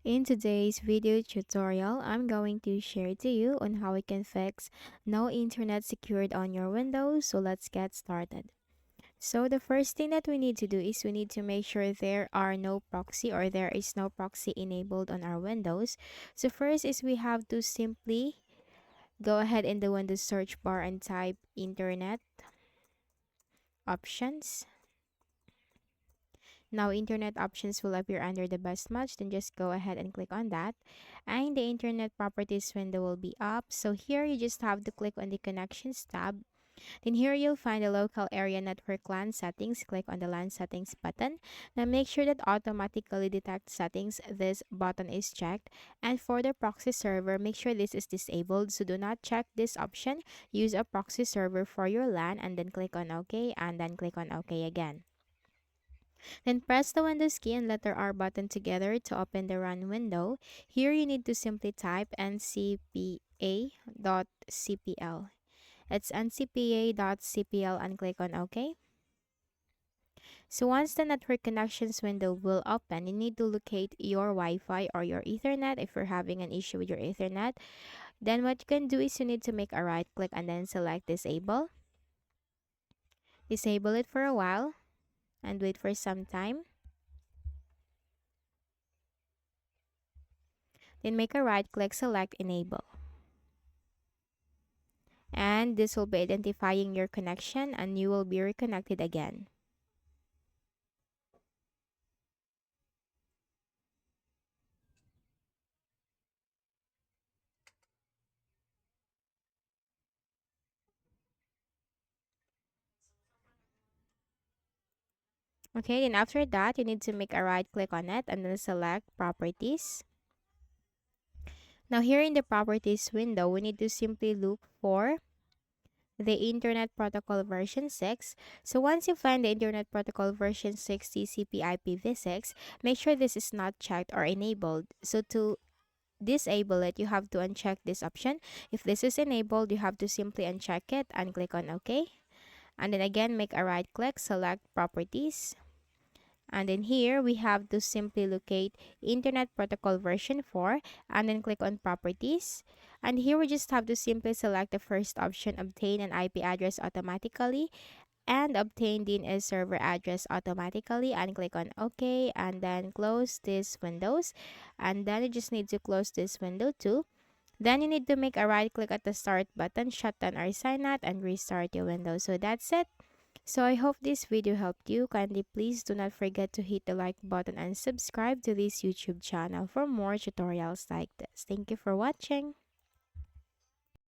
In today's video tutorial, I'm going to share to you on how we can fix no internet secured on your Windows. So let's get started. So the first thing that we need to do is we need to make sure there are no proxy or there is no proxy enabled on our Windows. So first is we have to simply go ahead in the Windows search bar and type internet options. Now, internet options will appear under the best match. Then just go ahead and click on that. And the internet properties window will be up. So here you just have to click on the connections tab. Then here you'll find the local area network LAN settings. Click on the LAN settings button. Now make sure that automatically detect settings. This button is checked. And for the proxy server, make sure this is disabled. So do not check this option. Use a proxy server for your LAN and then click on OK and then click on OK again. Then press the Windows key and letter R button together to open the Run window. Here you need to simply type ncpa.cpl. It's ncpa.cpl and click on OK. So once the network connections window will open, you need to locate your Wi-Fi or your Ethernet if you're having an issue with your Ethernet. Then what you can do is you need to make a right click and then select disable. Disable it for a while and wait for some time. Then make a right click, select enable. And this will be identifying your connection and you will be reconnected again. Okay, then after that, you need to make a right click on it and then select properties. Now here in the properties window, we need to simply look for the Internet Protocol version 6. So once you find the Internet Protocol version 6 TCP IPv6, make sure this is not checked or enabled. So to disable it, you have to uncheck this option. If this is enabled, you have to simply uncheck it and click on OK. And then again, make a right click, select properties. And then here, we have to simply locate Internet Protocol version 4 and then click on properties. And here, we just have to simply select the first option, obtain an IP address automatically and obtain DNS server address automatically and click on OK and then close this windows. And then you just need to close this window too. Then you need to make a right click at the start button, shut down or sign out and restart your Windows. So that's it. So I hope this video helped you. Kindly please do not forget to hit the like button and subscribe to this YouTube channel for more tutorials like this. Thank you for watching.